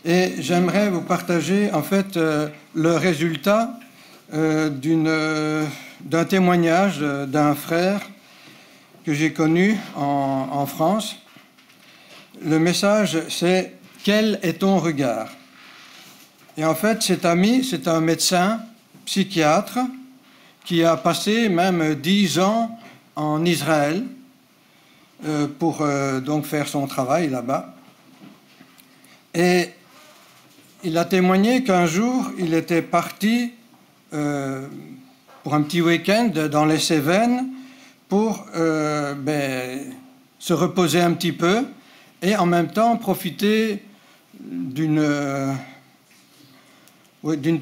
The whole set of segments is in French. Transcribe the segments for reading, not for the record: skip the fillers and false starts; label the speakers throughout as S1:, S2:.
S1: Et j'aimerais vous partager en fait le résultat d'un témoignage d'un frère que j'ai connu en France. Le message, c'est « Quel est ton regard ?» Et en fait, cet ami, c'est un médecin psychiatre qui a passé même 10 ans en Israël pour donc faire son travail là-bas. Et il a témoigné qu'un jour, il était parti pour un petit week-end dans les Cévennes pour se reposer un petit peu et en même temps profiter d'une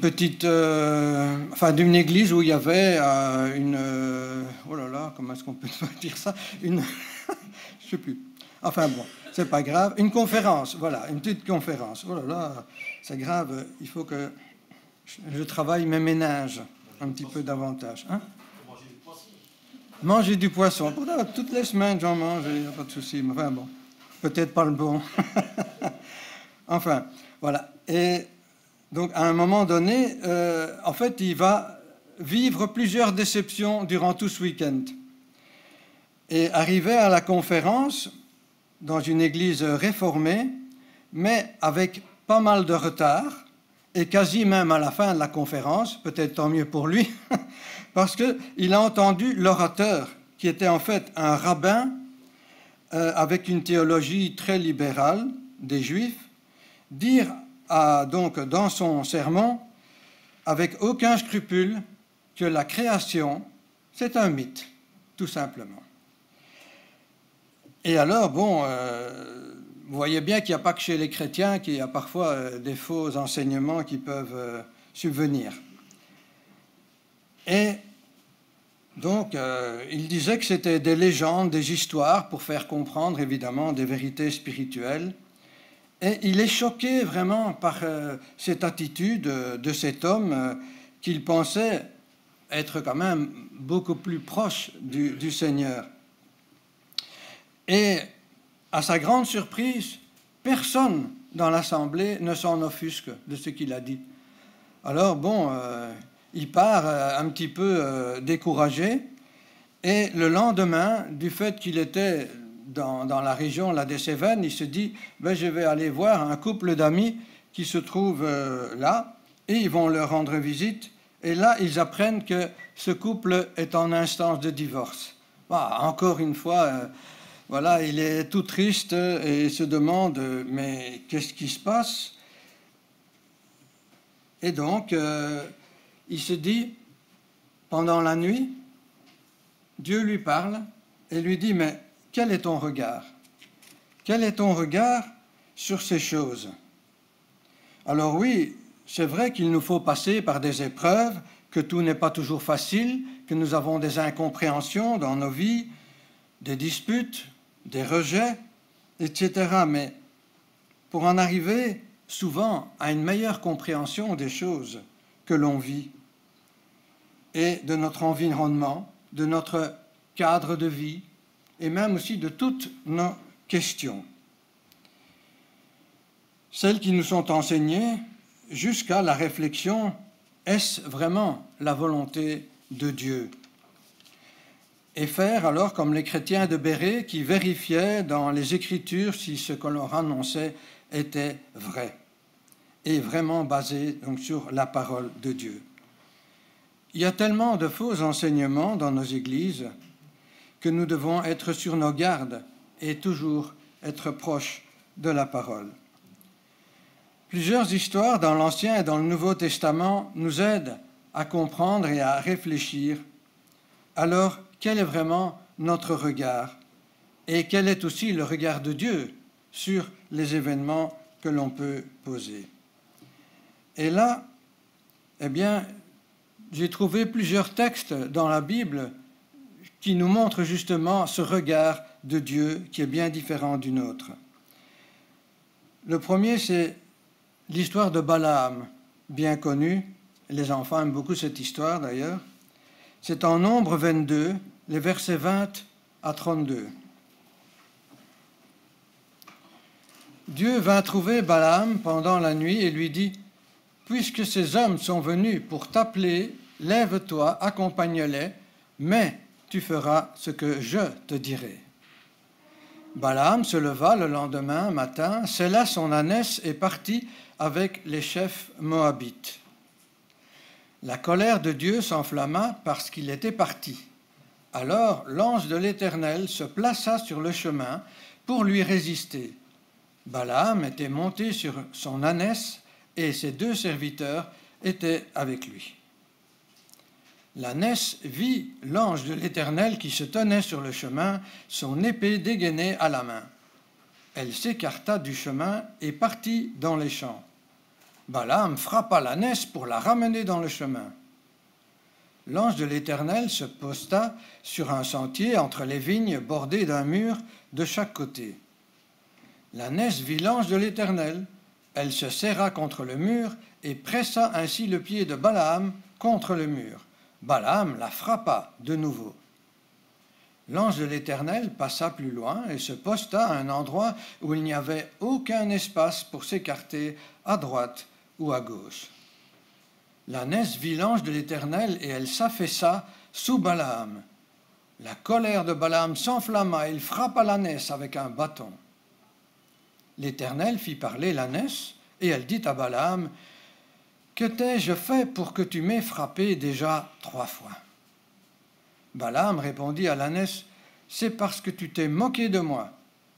S1: petite, d'une église où il y avait oh là là, comment est-ce qu'on peut dire ça, je sais plus. Enfin bon, c'est pas grave. Une conférence, voilà, une petite conférence. Oh là là, c'est grave. Il faut que je travaille mes ménages un petit peu davantage. Hein? Manger du poisson. Pourtant, toutes les semaines, j'en mange, il n'y a pas de souci. Mais enfin bon, peut-être pas le bon. Enfin, voilà. Et donc, à un moment donné, en fait, il va vivre plusieurs déceptions durant tout ce week-end. Et arrivé à la conférence, dans une église réformée, mais avec pas mal de retard, et quasi même à la fin de la conférence, peut-être tant mieux pour lui, parce qu'il a entendu l'orateur, qui était en fait un rabbin avec une théologie très libérale des Juifs, dire donc dans son sermon, avec aucun scrupule, que la création, c'est un mythe, tout simplement. Et alors, bon, vous voyez bien qu'il n'y a pas que chez les chrétiens qu'il y a parfois des faux enseignements qui peuvent subvenir. Et donc, il disait que c'était des légendes, des histoires pour faire comprendre, évidemment, des vérités spirituelles. Et il est choqué vraiment par cette attitude de cet homme qu'il pensait être quand même beaucoup plus proche du Seigneur. Et à sa grande surprise, personne dans l'assemblée ne s'en offusque de ce qu'il a dit. Alors bon, il part un petit peu découragé, et le lendemain, du fait qu'il était dans la région là, des Cévennes, il se dit je vais aller voir un couple d'amis qui se trouvent là, et ils vont leur rendre visite. Et là, ils apprennent que ce couple est en instance de divorce. Encore une fois, voilà, il est tout triste et se demande mais qu'est-ce qui se passe? Et donc, il se dit, pendant la nuit, Dieu lui parle et lui dit, mais quel est ton regard? Quel est ton regard sur ces choses? Alors oui, c'est vrai qu'il nous faut passer par des épreuves, que tout n'est pas toujours facile, que nous avons des incompréhensions dans nos vies, des disputes, des rejets, etc. Mais pour en arriver souvent à une meilleure compréhension des choses que l'on vit et de notre environnement, de notre cadre de vie et même aussi de toutes nos questions, celles qui nous sont enseignées jusqu'à la réflexion, est-ce vraiment la volonté de Dieu? Et faire alors comme les chrétiens de Bérée qui vérifiaient dans les Écritures si ce que leur annonçait était vrai et vraiment basé donc sur la parole de Dieu. Il y a tellement de faux enseignements dans nos églises que nous devons être sur nos gardes et toujours être proches de la parole. Plusieurs histoires dans l'Ancien et dans le Nouveau Testament nous aident à comprendre et à réfléchir. Alors, quel est vraiment notre regard? Et quel est aussi le regard de Dieu sur les événements que l'on peut poser? Et là, eh bien, j'ai trouvé plusieurs textes dans la Bible qui nous montrent justement ce regard de Dieu qui est bien différent du nôtre. Le premier, c'est l'histoire de Balaam, bien connue. Les enfants aiment beaucoup cette histoire d'ailleurs. C'est en Nombre 22, les versets 20 à 32. Dieu vint trouver Balaam pendant la nuit et lui dit, « Puisque ces hommes sont venus pour t'appeler, lève-toi, accompagne-les, mais tu feras ce que je te dirai. » Balaam se leva le lendemain matin, sella son ânesse et partit avec les chefs moabites. La colère de Dieu s'enflamma parce qu'il était parti. Alors l'ange de l'Éternel se plaça sur le chemin pour lui résister. Balaam était monté sur son ânesse et ses 2 serviteurs étaient avec lui. L'ânesse vit l'ange de l'Éternel qui se tenait sur le chemin, son épée dégainée à la main. Elle s'écarta du chemin et partit dans les champs. Balaam frappa l'ânesse pour la ramener dans le chemin. L'ange de l'Éternel se posta sur un sentier entre les vignes bordées d'un mur de chaque côté. L'ânesse vit l'ange de l'Éternel. Elle se serra contre le mur et pressa ainsi le pied de Balaam contre le mur. Balaam la frappa de nouveau. L'ange de l'Éternel passa plus loin et se posta à un endroit où il n'y avait aucun espace pour s'écarter à droite ou à gauche. L'ânesse vit l'ange de l'Éternel et elle s'affaissa sous Balaam. La colère de Balaam s'enflamma et il frappa l'ânesse avec un bâton. L'Éternel fit parler l'ânesse et elle dit à Balaam, « Que t'ai-je fait pour que tu m'aies frappé déjà 3 fois ?» Balaam répondit à l'ânesse, « C'est parce que tu t'es moqué de moi.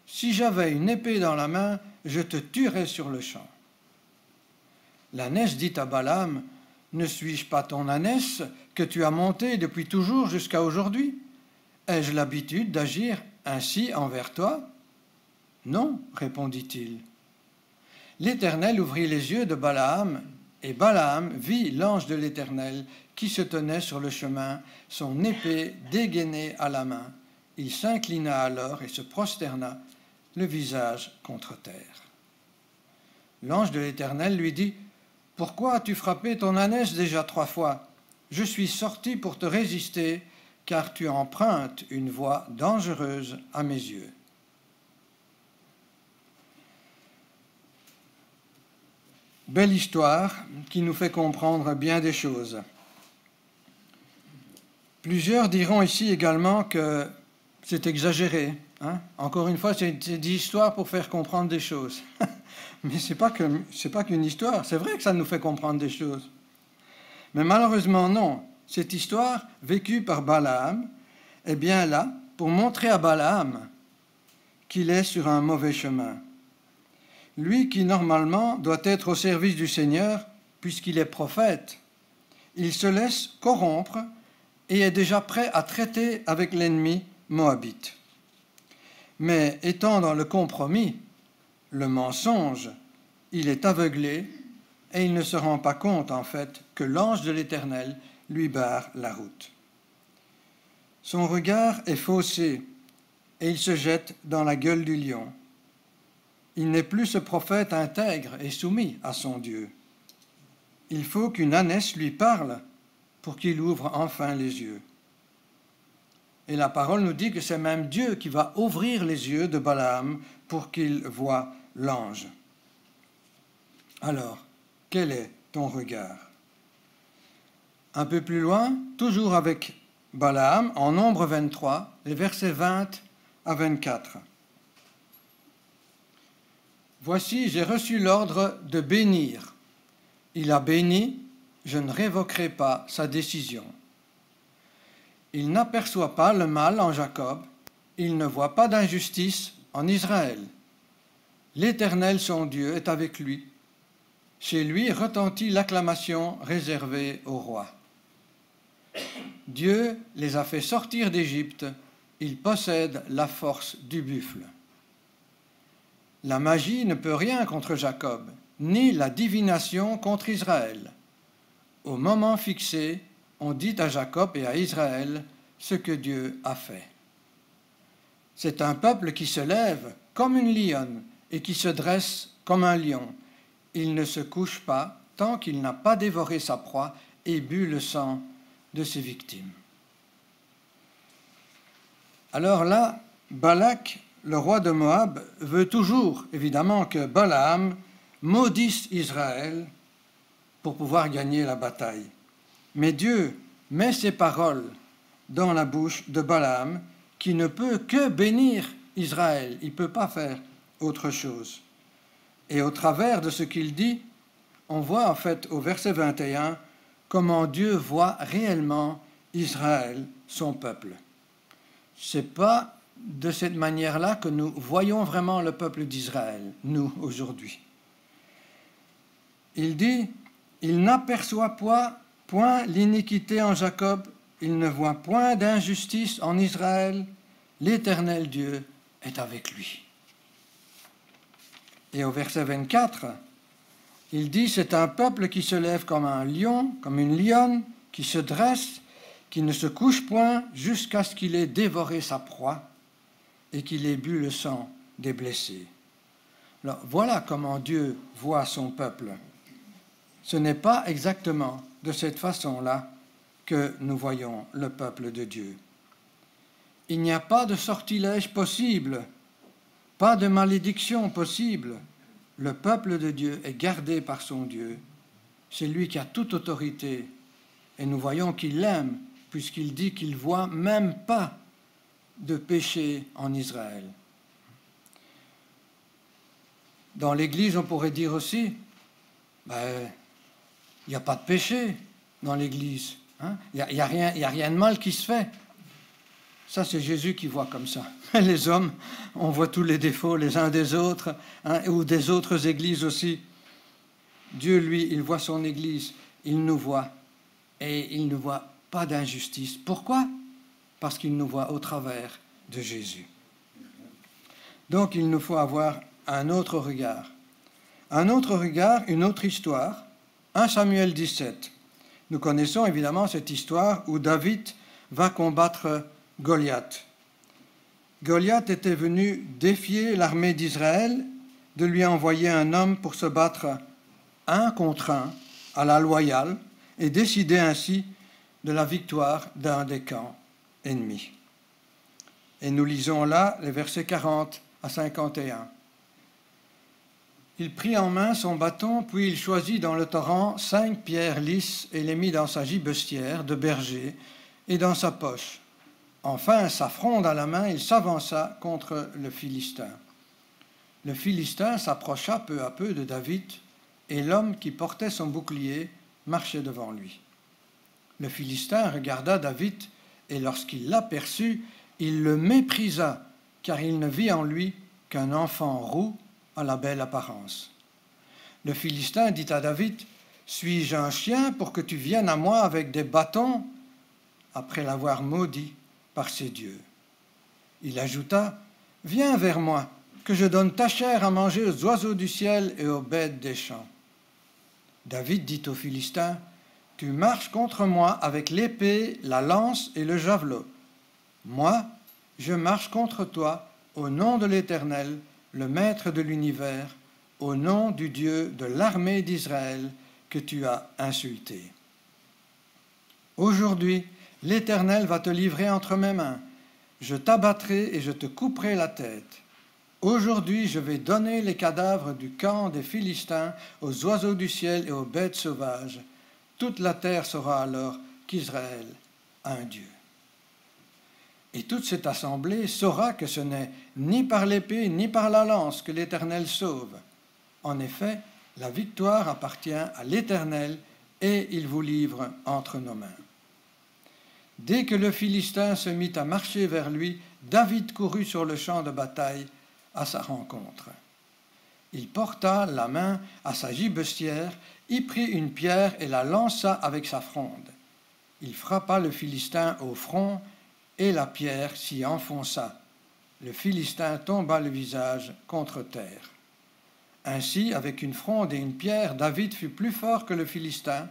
S1: Si j'avais une épée dans la main, je te tuerais sur le champ. » L'ânesse dit à Balaam, « Ne suis-je pas ton ânesse que tu as montée depuis toujours jusqu'à aujourd'hui? Ai-je l'habitude d'agir ainsi envers toi? » Non, répondit-il. L'Éternel ouvrit les yeux de Balaam, et Balaam vit l'ange de l'Éternel qui se tenait sur le chemin, son épée dégainée à la main. Il s'inclina alors et se prosterna, le visage contre terre. L'ange de l'Éternel lui dit, « Pourquoi as-tu frappé ton ânesse déjà 3 fois? Je suis sorti pour te résister, car tu empruntes une voie dangereuse à mes yeux. » Belle histoire qui nous fait comprendre bien des choses. Plusieurs diront ici également que c'est exagéré. Encore une fois, c'est des histoires pour faire comprendre des choses. Mais ce n'est pas qu'une histoire. C'est vrai que ça nous fait comprendre des choses. Mais malheureusement, non. Cette histoire, vécue par Balaam, est bien là pour montrer à Balaam qu'il est sur un mauvais chemin. Lui qui, normalement, doit être au service du Seigneur, puisqu'il est prophète, il se laisse corrompre et est déjà prêt à traiter avec l'ennemi moabite. Mais étant dans le compromis, le mensonge, il est aveuglé et il ne se rend pas compte, en fait, que l'ange de l'Éternel lui barre la route. Son regard est faussé et il se jette dans la gueule du lion. Il n'est plus ce prophète intègre et soumis à son Dieu. Il faut qu'une ânesse lui parle pour qu'il ouvre enfin les yeux. Et la parole nous dit que c'est même Dieu qui va ouvrir les yeux de Balaam pour qu'il voie l'ange. Alors, quel est ton regard? Un peu plus loin, toujours avec Balaam, en Nombre 23, les versets 20 à 24. « Voici, j'ai reçu l'ordre de bénir. Il a béni, je ne révoquerai pas sa décision. Il n'aperçoit pas le mal en Jacob, il ne voit pas d'injustice en Israël. L'Éternel, son Dieu, est avec lui. Chez lui retentit l'acclamation réservée au roi. Dieu les a fait sortir d'Égypte, ils possèdent la force du buffle. La magie ne peut rien contre Jacob, ni la divination contre Israël. Au moment fixé, on dit à Jacob et à Israël ce que Dieu a fait. C'est un peuple qui se lève comme une lionne et qui se dresse comme un lion. Il ne se couche pas tant qu'il n'a pas dévoré sa proie et bu le sang de ses victimes. Alors là, Balak le roi de Moab veut toujours, évidemment, que Balaam maudisse Israël pour pouvoir gagner la bataille. Mais Dieu met ses paroles dans la bouche de Balaam, qui ne peut que bénir Israël. Il ne peut pas faire autre chose. Et au travers de ce qu'il dit, on voit en fait au verset 21 comment Dieu voit réellement Israël, son peuple. Ce n'est pas de cette manière-là que nous voyons vraiment le peuple d'Israël, nous, aujourd'hui. Il dit, « Il n'aperçoit point l'iniquité en Jacob, il ne voit point d'injustice en Israël, l'Éternel Dieu est avec lui. » Et au verset 24, il dit, « C'est un peuple qui se lève comme un lion, comme une lionne, qui se dresse, qui ne se couche point jusqu'à ce qu'il ait dévoré sa proie et qu'il ait bu le sang des blessés. » Alors, voilà comment Dieu voit son peuple. Ce n'est pas exactement de cette façon-là que nous voyons le peuple de Dieu. Il n'y a pas de sortilège possible, pas de malédiction possible. Le peuple de Dieu est gardé par son Dieu. C'est lui qui a toute autorité. Et nous voyons qu'il l'aime, puisqu'il dit qu'il ne voit même pas de péché en Israël. Dans l'Église, on pourrait dire aussi, il n'y a pas de péché dans l'Église. Hein? Il n'y a rien de mal qui se fait. Ça, c'est Jésus qui voit comme ça. Les hommes, on voit tous les défauts les uns des autres, hein, ou des autres églises aussi. Dieu, lui, il voit son Église, il nous voit, et il ne voit pas d'injustice. Pourquoi? Parce qu'il nous voit au travers de Jésus. Donc, il nous faut avoir un autre regard. Un autre regard, une autre histoire. 1 Samuel 17. Nous connaissons évidemment cette histoire où David va combattre Goliath. Goliath était venu défier l'armée d'Israël de lui envoyer un homme pour se battre un contre un à la loyale et décider ainsi de la victoire d'un des camps ennemis. Et nous lisons là les versets 40 à 51. Il prit en main son bâton, puis il choisit dans le torrent 5 pierres lisses et les mit dans sa gibecière de berger et dans sa poche. Enfin, sa fronde à la main, il s'avança contre le Philistin. Le Philistin s'approcha peu à peu de David, et l'homme qui portait son bouclier marchait devant lui. Le Philistin regarda David, et lorsqu'il l'aperçut, il le méprisa, car il ne vit en lui qu'un enfant roux à la belle apparence. Le Philistin dit à David, « Suis-je un chien pour que tu viennes à moi avec des bâtons ?» après l'avoir maudit par ses dieux. Il ajouta, « Viens vers moi, que je donne ta chair à manger aux oiseaux du ciel et aux bêtes des champs. » David dit aux Philistins, « Tu marches contre moi avec l'épée, la lance et le javelot. Moi, je marche contre toi au nom de l'Éternel, le Maître de l'univers, au nom du Dieu de l'armée d'Israël que tu as insulté. Aujourd'hui, l'Éternel va te livrer entre mes mains. Je t'abattrai et je te couperai la tête. Aujourd'hui, je vais donner les cadavres du camp des Philistins aux oiseaux du ciel et aux bêtes sauvages. Toute la terre saura alors qu'Israël a un Dieu. » Et toute cette assemblée saura que ce n'est ni par l'épée ni par la lance que l'Éternel sauve. En effet, la victoire appartient à l'Éternel et il vous livre entre nos mains. Dès que le Philistin se mit à marcher vers lui, David courut sur le champ de bataille à sa rencontre. Il porta la main à sa gibecière, y prit une pierre et la lança avec sa fronde. Il frappa le Philistin au front et la pierre s'y enfonça. Le Philistin tomba le visage contre terre. Ainsi, avec une fronde et une pierre, David fut plus fort que le Philistin.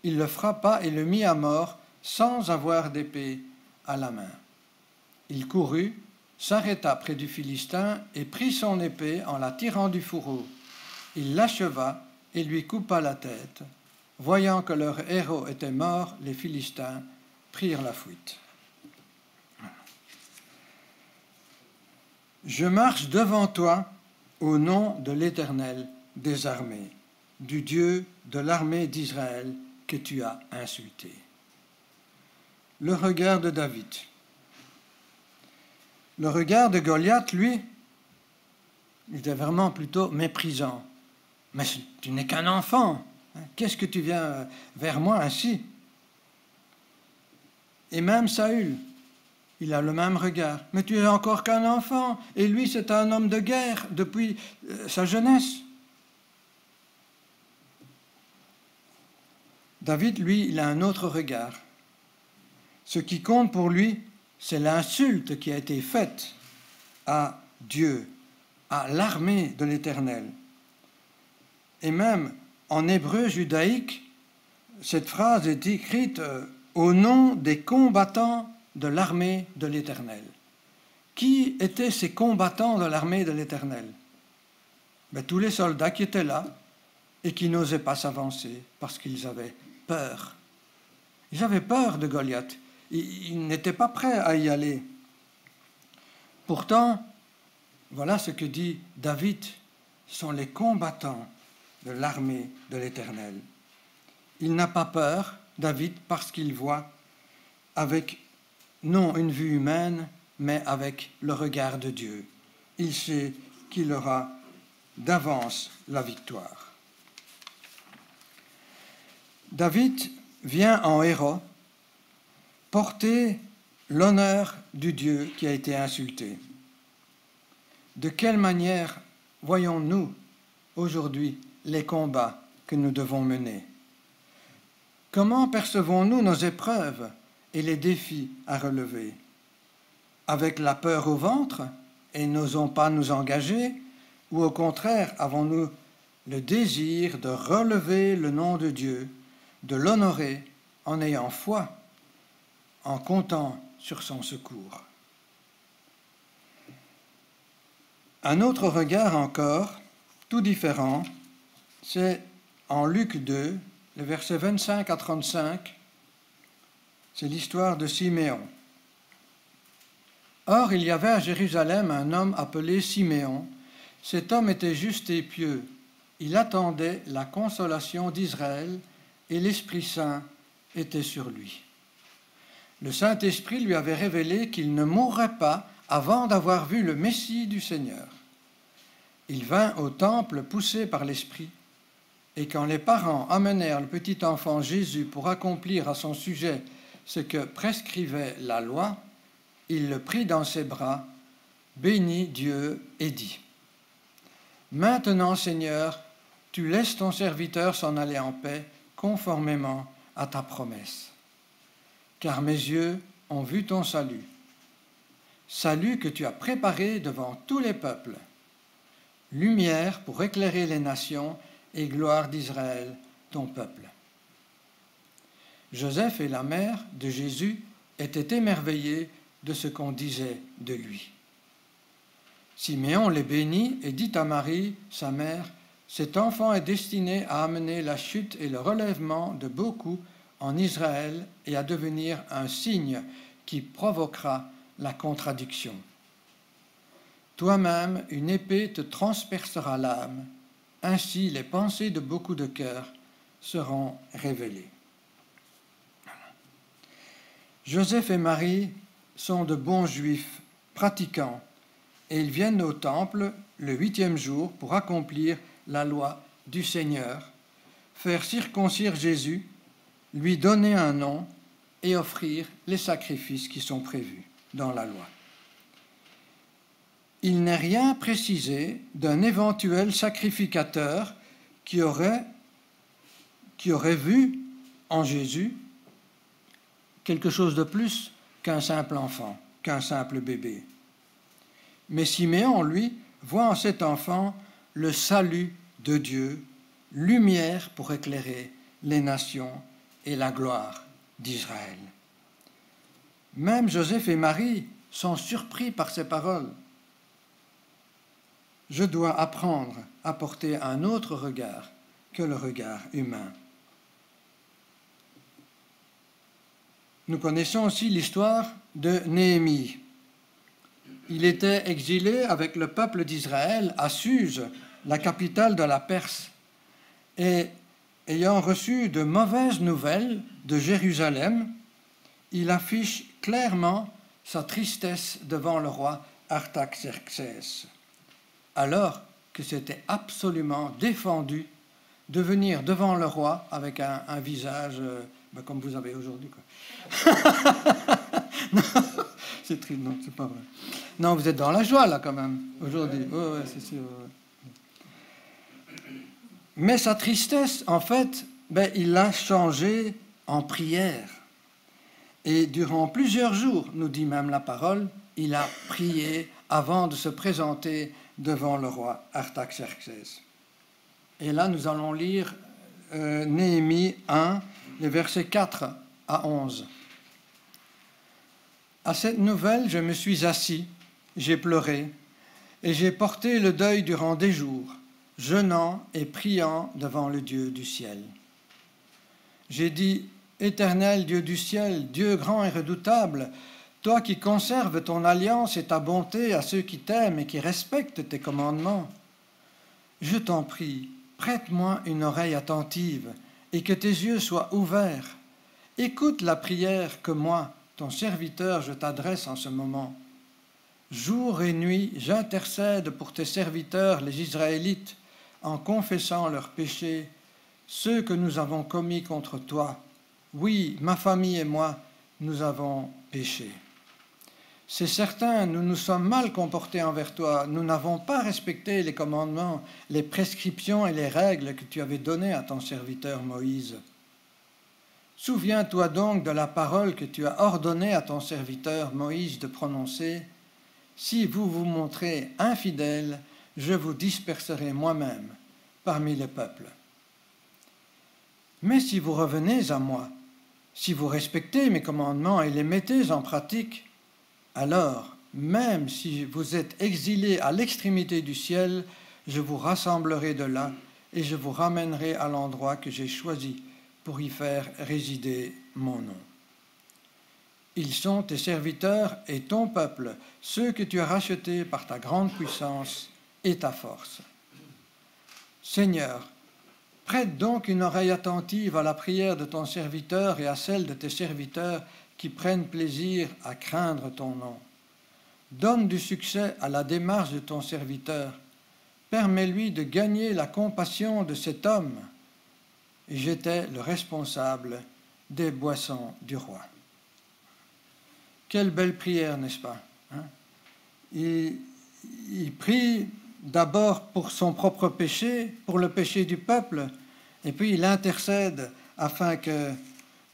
S1: Il le frappa et le mit à mort sans avoir d'épée à la main. Il courut, s'arrêta près du Philistin et prit son épée en la tirant du fourreau. Il l'acheva et lui coupa la tête. Voyant que leur héros était mort, les Philistins prirent la fuite. Je marche devant toi au nom de l'Éternel des armées, du Dieu de l'armée d'Israël que tu as insulté. Le regard de David. Le regard de Goliath, lui, était vraiment plutôt méprisant. Mais tu n'es qu'un enfant. Qu'est-ce que tu viens vers moi ainsi? Et même Saül, il a le même regard. Mais tu es encore qu'un enfant. Et lui, c'est un homme de guerre depuis sa jeunesse. David, lui, il a un autre regard. Ce qui compte pour lui, c'est l'insulte qui a été faite à Dieu, à l'armée de l'Éternel. Et même en hébreu judaïque, cette phrase est écrite au nom des combattants de l'armée de l'Éternel. Qui étaient ces combattants de l'armée de l'Éternel? Tous les soldats qui étaient là et qui n'osaient pas s'avancer parce qu'ils avaient peur. Ils avaient peur de Goliath. Ils n'étaient pas prêts à y aller. Pourtant, voilà ce que dit David, sont les combattants de l'armée de l'Éternel. Il n'a pas peur, David, parce qu'il voit avec, non une vue humaine, mais avec le regard de Dieu. Il sait qu'il aura d'avance la victoire. David vient en héros porter l'honneur du Dieu qui a été insulté. De quelle manière voyons-nous aujourd'hui les combats que nous devons mener? Comment percevons-nous nos épreuves et les défis à relever? Avec la peur au ventre et n'osons pas nous engager, ou au contraire avons-nous le désir de relever le nom de Dieu, de l'honorer en ayant foi, en comptant sur son secours? Un autre regard encore, tout différent, c'est en Luc 2, le verset 25 à 35, c'est l'histoire de Siméon. Or, il y avait à Jérusalem un homme appelé Siméon. Cet homme était juste et pieux. Il attendait la consolation d'Israël et l'Esprit Saint était sur lui. Le Saint-Esprit lui avait révélé qu'il ne mourrait pas avant d'avoir vu le Messie du Seigneur. Il vint au temple poussé par l'Esprit, et quand les parents amenèrent le petit enfant Jésus pour accomplir à son sujet ce que prescrivait la loi, il le prit dans ses bras, bénit Dieu et dit : « Maintenant, Seigneur, tu laisses ton serviteur s'en aller en paix, conformément à ta promesse. Car mes yeux ont vu ton salut, salut que tu as préparé devant tous les peuples, lumière pour éclairer les nations et gloire d'Israël, ton peuple. » Joseph et la mère de Jésus étaient émerveillés de ce qu'on disait de lui. Siméon les bénit et dit à Marie, sa mère : « Cet enfant est destiné à amener la chute et le relèvement de beaucoup en Israël et à devenir un signe qui provoquera la contradiction. Toi-même, une épée te transpercera l'âme, ainsi les pensées de beaucoup de cœurs seront révélées. » Joseph et Marie sont de bons juifs pratiquants et ils viennent au temple le 8e jour pour accomplir la loi du Seigneur, faire circoncire Jésus, lui donner un nom et offrir les sacrifices qui sont prévus dans la loi. Il n'est rien précisé d'un éventuel sacrificateur qui aurait vu en Jésus quelque chose de plus qu'un simple enfant, qu'un simple bébé. Mais Siméon, lui, voit en cet enfant le salut de Dieu, lumière pour éclairer les nations et la gloire d'Israël. Même Joseph et Marie sont surpris par ces paroles. Je dois apprendre à porter un autre regard que le regard humain. Nous connaissons aussi l'histoire de Néhémie. Il était exilé avec le peuple d'Israël à Suse, la capitale de la Perse, et ayant reçu de mauvaises nouvelles de Jérusalem, il affiche clairement sa tristesse devant le roi Artaxerxès, alors que c'était absolument défendu de venir devant le roi avec un visage comme vous avez aujourd'hui. C'est triste, non, c'est pas vrai. Non, vous êtes dans la joie, là, quand même, aujourd'hui. Oui, c'est sûr. Mais sa tristesse, en fait, il l'a changée en prière. Et durant plusieurs jours, nous dit même la parole, il a prié avant de se présenter devant le roi Artaxerxès. Et là, nous allons lire Néhémie 1, les versets 4 à 11. À cette nouvelle, je me suis assis, j'ai pleuré, et j'ai porté le deuil durant des jours, jeûnant et priant devant le Dieu du ciel. J'ai dit, Éternel Dieu du ciel, Dieu grand et redoutable, toi qui conserves ton alliance et ta bonté à ceux qui t'aiment et qui respectent tes commandements, je t'en prie, prête-moi une oreille attentive et que tes yeux soient ouverts. Écoute la prière que moi, ton serviteur, je t'adresse en ce moment. Jour et nuit, j'intercède pour tes serviteurs, les Israélites, en confessant leurs péchés, ceux que nous avons commis contre toi. Oui, ma famille et moi, nous avons péché. C'est certain, nous nous sommes mal comportés envers toi. Nous n'avons pas respecté les commandements, les prescriptions et les règles que tu avais données à ton serviteur Moïse. Souviens-toi donc de la parole que tu as ordonné à ton serviteur Moïse de prononcer. Si vous vous montrez infidèles, je vous disperserai moi-même parmi les peuples. Mais si vous revenez à moi, si vous respectez mes commandements et les mettez en pratique, alors, même si vous êtes exilés à l'extrémité du ciel, je vous rassemblerai de là et je vous ramènerai à l'endroit que j'ai choisi pour y faire résider mon nom. Ils sont tes serviteurs et ton peuple, ceux que tu as rachetés par ta grande puissance et ta force. Seigneur, prête donc une oreille attentive à la prière de ton serviteur et à celle de tes serviteurs qui prennent plaisir à craindre ton nom. Donne du succès à la démarche de ton serviteur. Permets-lui de gagner la compassion de cet homme. Et j'étais le responsable des boissons du roi. Quelle belle prière, n'est-ce pas, hein? Il prie d'abord pour son propre péché, pour le péché du peuple, et puis il intercède afin que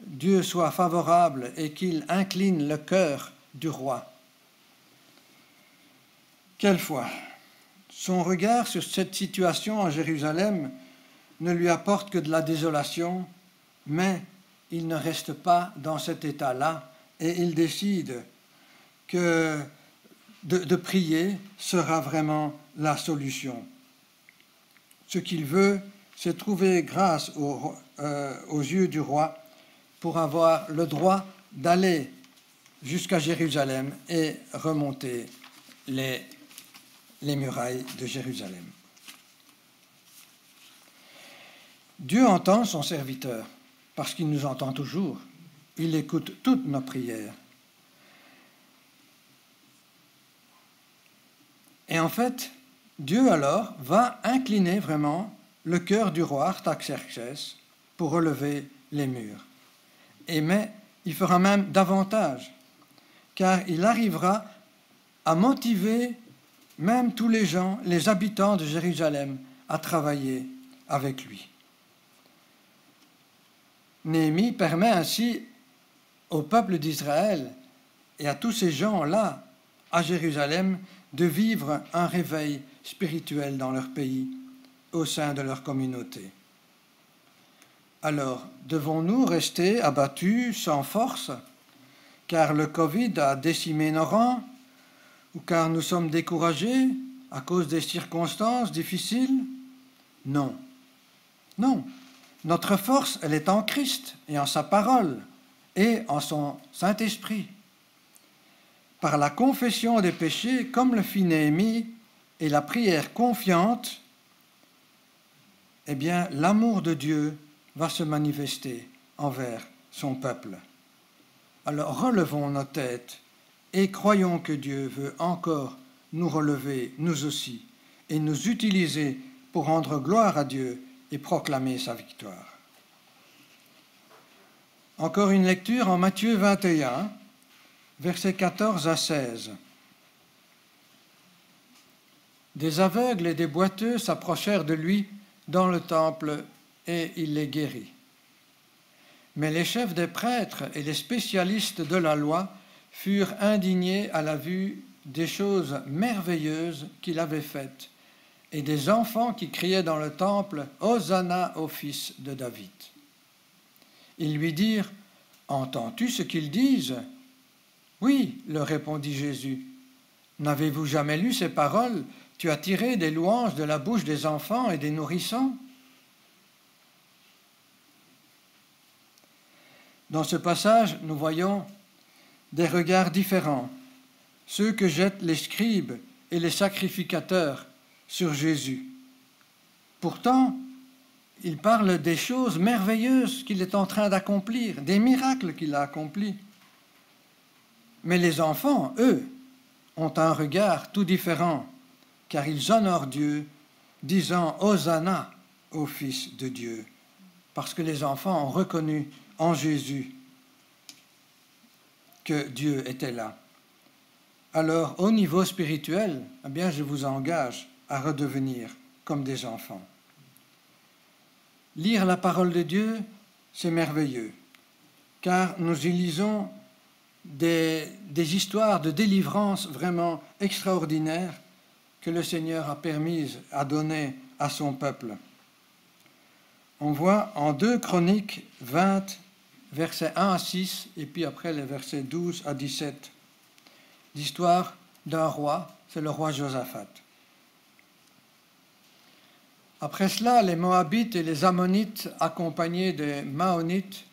S1: Dieu soit favorable et qu'il incline le cœur du roi. Quelle foi! Son regard sur cette situation à Jérusalem ne lui apporte que de la désolation, mais il ne reste pas dans cet état-là et il décide que de prier sera vraiment la solution. Ce qu'il veut, c'est trouver grâce aux yeux du roi pour avoir le droit d'aller jusqu'à Jérusalem et remonter les murailles de Jérusalem. Dieu entend son serviteur parce qu'il nous entend toujours. Il écoute toutes nos prières. Et en fait, Dieu alors va incliner vraiment le cœur du roi Artaxerxès pour relever les murs. Mais il fera même davantage, car il arrivera à motiver même tous les gens, les habitants de Jérusalem, à travailler avec lui. Néhémie permet ainsi au peuple d'Israël et à tous ces gens-là, à Jérusalem, de vivre un réveil spirituel dans leur pays, au sein de leur communauté. Alors, devons-nous rester abattus, sans force, car le Covid a décimé nos rangs, ou car nous sommes découragés à cause des circonstances difficiles? Non. Non. Notre force, elle est en Christ et en sa parole et en son Saint-Esprit. par la confession des péchés, comme le fit Néhémie, et la prière confiante, eh bien, l'amour de Dieu va se manifester envers son peuple. Alors relevons nos têtes et croyons que Dieu veut encore nous relever, nous aussi, et nous utiliser pour rendre gloire à Dieu et proclamer sa victoire. Encore une lecture en Matthieu 21, versets 14 à 16. Des aveugles et des boiteux s'approchèrent de lui dans le temple et il les guérit. Mais les chefs des prêtres et les spécialistes de la loi furent indignés à la vue des choses merveilleuses qu'il avait faites et des enfants qui criaient dans le temple « Hosanna au fils de David ». Ils lui dirent « Entends-tu ce qu'ils disent ?» « Oui, leur répondit Jésus. N'avez-vous jamais lu ces paroles ? Tu as tiré des louanges de la bouche des enfants et des nourrissons ?» Dans ce passage, nous voyons des regards différents, ceux que jettent les scribes et les sacrificateurs sur Jésus. Pourtant, il parle des choses merveilleuses qu'il est en train d'accomplir, des miracles qu'il a accomplis. Mais les enfants, eux, ont un regard tout différent, car ils honorent Dieu, disant « Hosanna au Fils de Dieu », parce que les enfants ont reconnu en Jésus que Dieu était là. Alors, au niveau spirituel, eh bien, je vous engage à redevenir comme des enfants. Lire la parole de Dieu, c'est merveilleux, car nous y lisons des histoires de délivrance vraiment extraordinaires que le Seigneur a données à son peuple. On voit en 2 Chroniques 20, versets 1 à 6, et puis après les versets 12 à 17, l'histoire d'un roi, c'est le roi Josaphat. Après cela, les Moabites et les Ammonites, accompagnés des Maonites,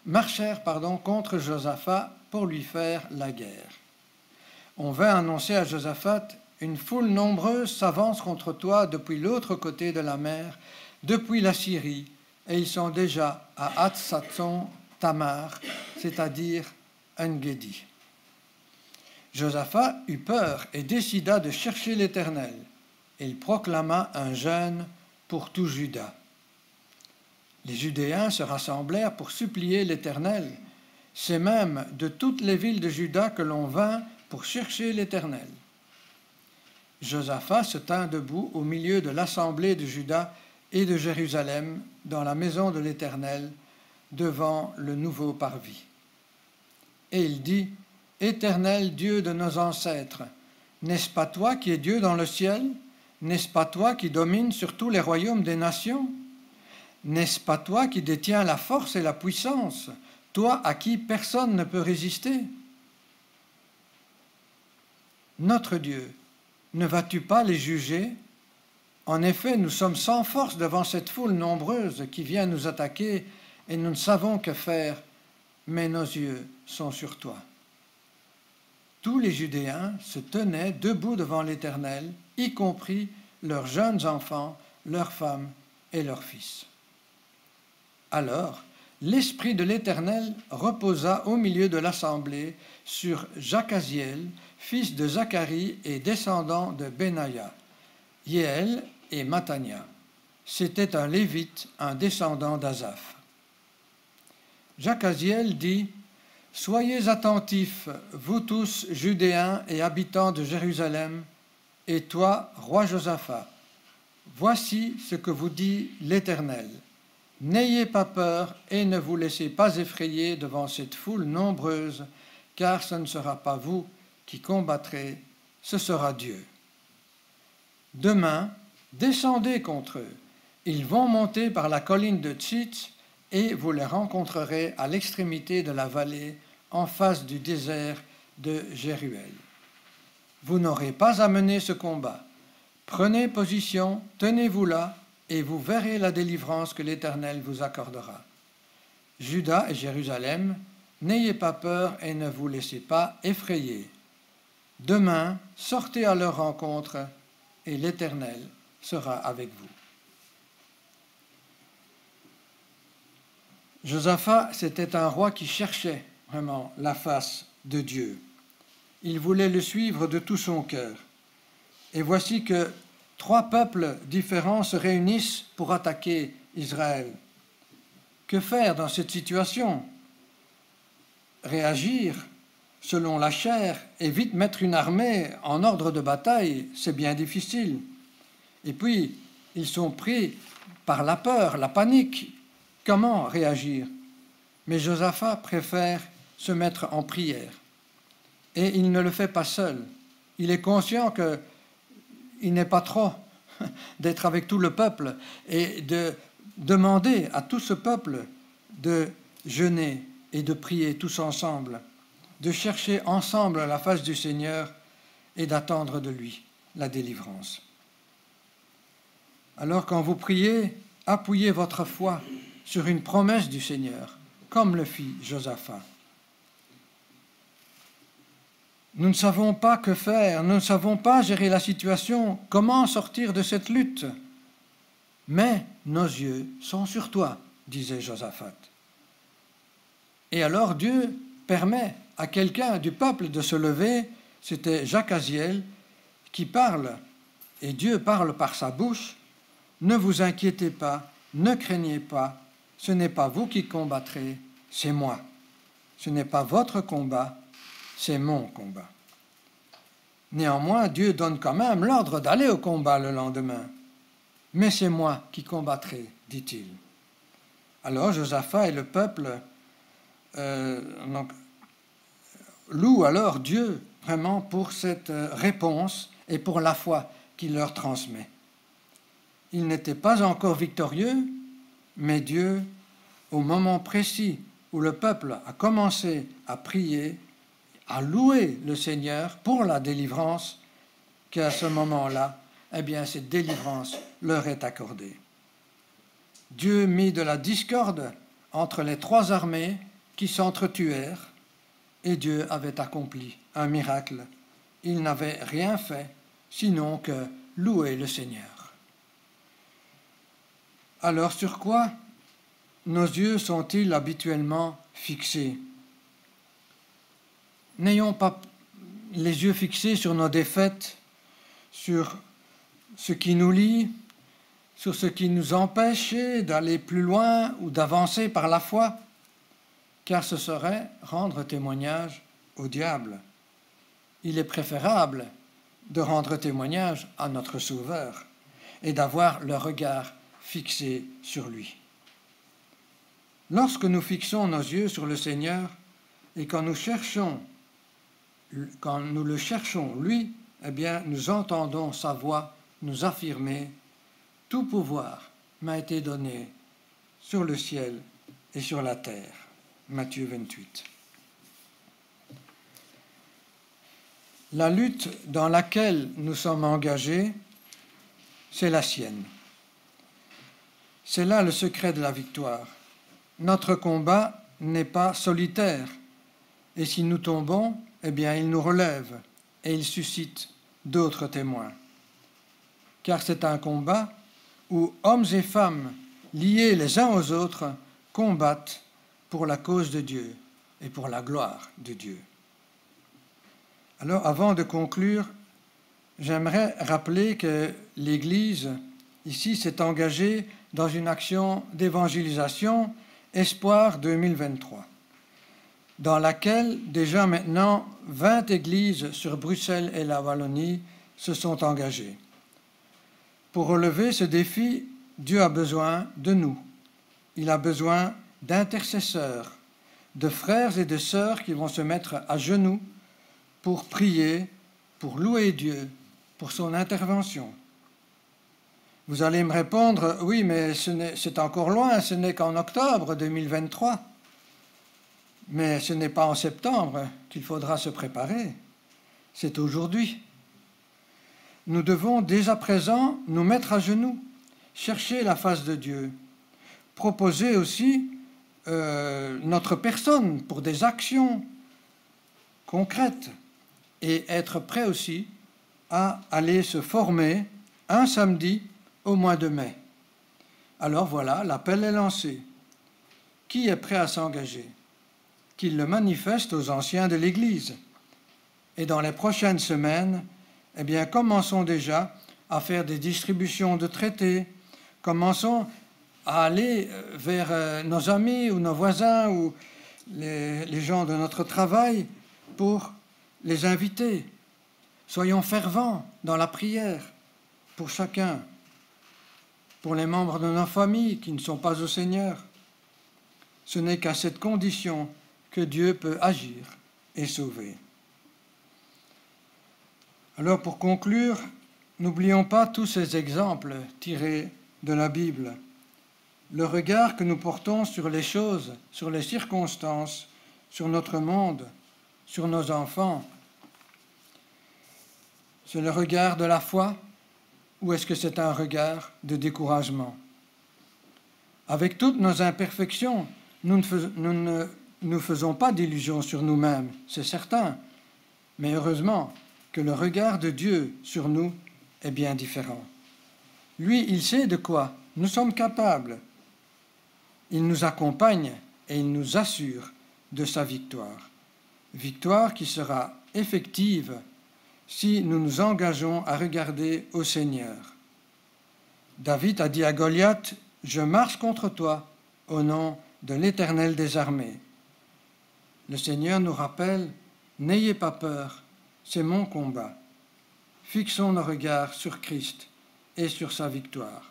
S1: marchèrent contre Josaphat pour lui faire la guerre. On vint annoncer à Josaphat « Une foule nombreuse s'avance contre toi depuis l'autre côté de la mer, depuis la Syrie, et ils sont déjà à Hatsason Tamar, c'est-à-dire En-Gedi. » Josaphat eut peur et décida de chercher l'Éternel. Il proclama un jeûne pour tout Juda. Les Judéens se rassemblèrent pour supplier l'Éternel. C'est même de toutes les villes de Juda que l'on vint pour chercher l'Éternel. Josaphat se tint debout au milieu de l'assemblée de Juda et de Jérusalem, dans la maison de l'Éternel, devant le nouveau parvis. Et il dit, « Éternel Dieu de nos ancêtres, n'est-ce pas toi qui es Dieu dans le ciel ? N'est-ce pas toi qui domines sur tous les royaumes des nations ? N'est-ce pas toi qui détiens la force et la puissance, toi à qui personne ne peut résister ? Notre Dieu, ne vas-tu pas les juger ? En effet, nous sommes sans force devant cette foule nombreuse qui vient nous attaquer et nous ne savons que faire, mais nos yeux sont sur toi. » Tous les Judéens se tenaient debout devant l'Éternel, y compris leurs jeunes enfants, leurs femmes et leurs fils. Alors, l'Esprit de l'Éternel reposa au milieu de l'assemblée sur Jacaziel, fils de Zacharie et descendant de Benaïa, Yéel et Matania. C'était un Lévite, un descendant d'Asaph. Jacaziel dit « Soyez attentifs, vous tous, Judéens et habitants de Jérusalem, et toi, roi Josaphat. Voici ce que vous dit l'Éternel. N'ayez pas peur et ne vous laissez pas effrayer devant cette foule nombreuse, car ce ne sera pas vous qui combattrez, ce sera Dieu. Demain, descendez contre eux. Ils vont monter par la colline de Tzitz et vous les rencontrerez à l'extrémité de la vallée, en face du désert de Jéruel. Vous n'aurez pas à mener ce combat. Prenez position, tenez-vous là, et vous verrez la délivrance que l'Éternel vous accordera. Juda et Jérusalem, n'ayez pas peur et ne vous laissez pas effrayer. Demain, sortez à leur rencontre et l'Éternel sera avec vous. Josaphat, c'était un roi qui cherchait vraiment la face de Dieu. Il voulait le suivre de tout son cœur. Et voici que 3 peuples différents se réunissent pour attaquer Israël. Que faire dans cette situation? Réagir selon la chair et vite mettre une armée en ordre de bataille, c'est bien difficile. Et puis, ils sont pris par la peur, la panique. Comment réagir? Mais Josaphat préfère se mettre en prière. Et il ne le fait pas seul. Il est conscient qu'il n'est pas trop d'être avec tout le peuple et de demander à tout ce peuple de jeûner et de prier tous ensemble, de chercher ensemble la face du Seigneur et d'attendre de lui la délivrance. Alors quand vous priez, appuyez votre foi sur une promesse du Seigneur, comme le fit Josaphat. Nous ne savons pas que faire, nous ne savons pas gérer la situation, comment sortir de cette lutte. Mais nos yeux sont sur toi, disait Josaphat. Et alors Dieu permet à quelqu'un du peuple de se lever, c'était Jacaziel, qui parle, et Dieu parle par sa bouche. Ne vous inquiétez pas, ne craignez pas, ce n'est pas vous qui combattrez, c'est moi. Ce n'est pas votre combat, c'est mon combat. Néanmoins, Dieu donne quand même l'ordre d'aller au combat le lendemain. Mais c'est moi qui combattrai, dit-il. Alors Josaphat et le peuple louent alors Dieu vraiment pour cette réponse et pour la foi qu'il leur transmet. Ils n'étaient pas encore victorieux, mais Dieu, au moment précis où le peuple a commencé à prier, à louer le Seigneur pour la délivrance, qu'à ce moment-là, eh bien, cette délivrance leur est accordée. Dieu mit de la discorde entre les 3 armées qui s'entretuèrent, et Dieu avait accompli un miracle. Il n'avait rien fait, sinon que louer le Seigneur. Alors sur quoi nos yeux sont-ils habituellement fixés? N'ayons pas les yeux fixés sur nos défaites, sur ce qui nous lie, sur ce qui nous empêche d'aller plus loin ou d'avancer par la foi, car ce serait rendre témoignage au diable. Il est préférable de rendre témoignage à notre Sauveur et d'avoir le regard fixé sur lui. Lorsque nous fixons nos yeux sur le Seigneur et quand nous le cherchons, lui, eh bien, nous entendons sa voix nous affirmer « Tout pouvoir m'a été donné sur le ciel et sur la terre ». Matthieu 28. La lutte dans laquelle nous sommes engagés, c'est la sienne. C'est là le secret de la victoire. Notre combat n'est pas solitaire, et si nous tombons, eh bien, il nous relève et il suscite d'autres témoins. Car c'est un combat où hommes et femmes, liés les uns aux autres, combattent pour la cause de Dieu et pour la gloire de Dieu. Alors, avant de conclure, j'aimerais rappeler que l'Église, ici, s'est engagée dans une action d'évangélisation Espoir 2023, dans laquelle déjà maintenant 20 églises sur Bruxelles et la Wallonie se sont engagées. Pour relever ce défi, Dieu a besoin de nous. Il a besoin d'intercesseurs, de frères et de sœurs qui vont se mettre à genoux pour prier, pour louer Dieu, pour son intervention. Vous allez me répondre, oui, mais c'est encore loin, ce n'est qu'en octobre 2023. Mais ce n'est pas en septembre qu'il faudra se préparer, c'est aujourd'hui. Nous devons dès à présent nous mettre à genoux, chercher la face de Dieu, proposer aussi notre personne pour des actions concrètes et être prêt aussi à aller se former un samedi au mois de mai. Alors voilà, l'appel est lancé. Qui est prêt à s'engager? Qu'il le manifeste aux anciens de l'Église. Et dans les prochaines semaines, eh bien, commençons déjà à faire des distributions de traités, commençons à aller vers nos amis ou nos voisins ou les gens de notre travail pour les inviter. Soyons fervents dans la prière pour chacun, pour les membres de nos familles qui ne sont pas au Seigneur. Ce n'est qu'à cette condition que Dieu peut agir et sauver. Alors pour conclure, n'oublions pas tous ces exemples tirés de la Bible. Le regard que nous portons sur les choses, sur les circonstances, sur notre monde, sur nos enfants, c'est le regard de la foi ou est-ce que c'est un regard de découragement? Avec toutes nos imperfections, nous ne nous faisons pas d'illusions sur nous-mêmes, c'est certain, mais heureusement que le regard de Dieu sur nous est bien différent. Lui, il sait de quoi nous sommes capables. Il nous accompagne et il nous assure de sa victoire. Victoire qui sera effective si nous nous engageons à regarder au Seigneur. David a dit à Goliath, « Je marche contre toi au nom de l'Éternel des armées. » Le Seigneur nous rappelle, « N'ayez pas peur, c'est mon combat. » Fixons nos regards sur Christ et sur sa victoire.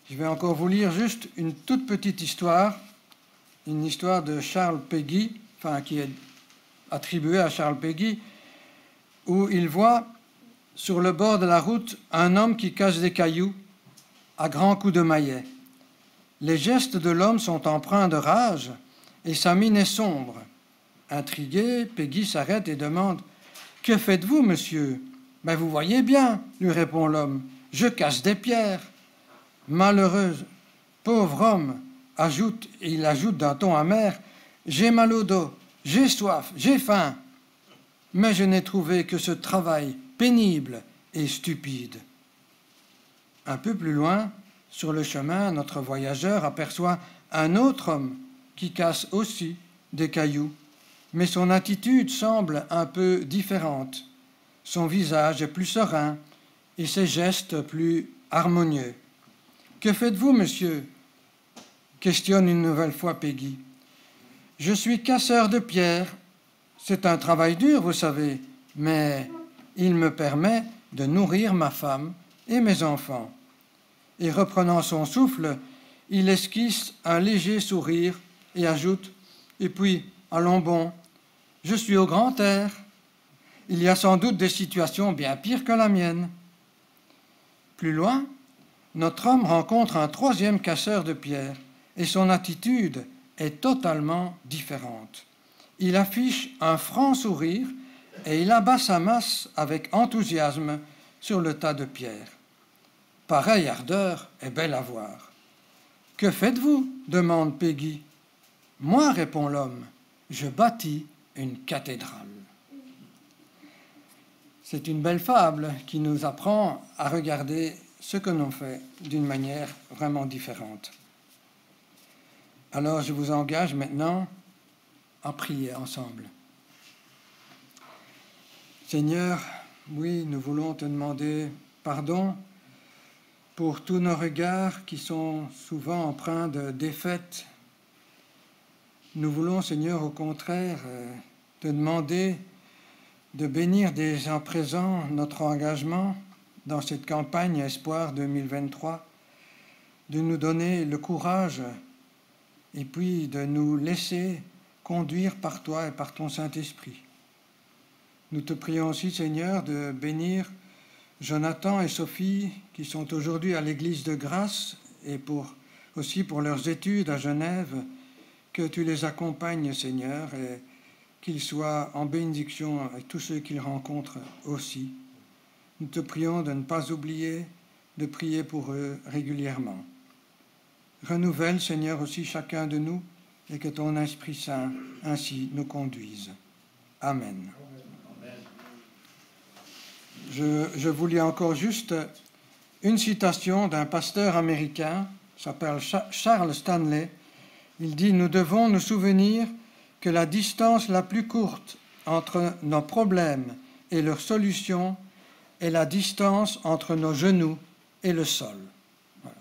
S1: Je vais encore vous lire juste une toute petite histoire, une histoire de Charles Péguy, qui est attribuée à Charles Péguy, où il voit sur le bord de la route un homme qui casse des cailloux à grands coups de maillet. Les gestes de l'homme sont empreints de rage et sa mine est sombre. Intrigué, Péguy s'arrête et demande « Que faites-vous, monsieur ?»« Ben, vous voyez bien, lui répond l'homme, je casse des pierres. » Malheureux, pauvre homme, il ajoute d'un ton amer, « J'ai mal au dos, j'ai soif, j'ai faim, mais je n'ai trouvé que ce travail pénible et stupide. » Un peu plus loin, sur le chemin, notre voyageur aperçoit un autre homme qui casse aussi des cailloux, mais son attitude semble un peu différente. Son visage est plus serein et ses gestes plus harmonieux. « Que faites-vous, monsieur ?» questionne une nouvelle fois Péguy. « Je suis casseur de pierres. C'est un travail dur, vous savez, mais il me permet de nourrir ma femme et mes enfants. » Et reprenant son souffle, il esquisse un léger sourire et ajoute « Et puis, allons bon, je suis au grand air. Il y a sans doute des situations bien pires que la mienne. » Plus loin, notre homme rencontre un troisième casseur de pierres et son attitude est totalement différente. Il affiche un franc sourire et il abat sa masse avec enthousiasme sur le tas de pierres. Pareille ardeur est belle à voir. « Que faites-vous » demande Péguy. « Moi, répond l'homme, je bâtis une cathédrale. » C'est une belle fable qui nous apprend à regarder ce que l'on fait d'une manière vraiment différente. Alors je vous engage maintenant à prier ensemble. Seigneur, oui, nous voulons te demander pardon pour tous nos regards qui sont souvent empreints de défaite. Nous voulons, Seigneur, au contraire, te demander de bénir dès à présent notre engagement dans cette campagne Espoir 2023, de nous donner le courage et puis de nous laisser conduire par toi et par ton Saint-Esprit. Nous te prions aussi, Seigneur, de bénir Jonathan et Sophie qui sont aujourd'hui à l'Église de Grâce et aussi pour leurs études à Genève, que tu les accompagnes, Seigneur, et qu'ils soient en bénédiction avec tous ceux qu'ils rencontrent aussi. Nous te prions de ne pas oublier de prier pour eux régulièrement. Renouvelle, Seigneur, aussi chacun de nous et que ton Esprit Saint ainsi nous conduise. Amen. Je vous lis encore juste une citation d'un pasteur américain, s'appelle Charles Stanley. Il dit « Nous devons nous souvenir que la distance la plus courte entre nos problèmes et leurs solutions est la distance entre nos genoux et le sol. » Voilà.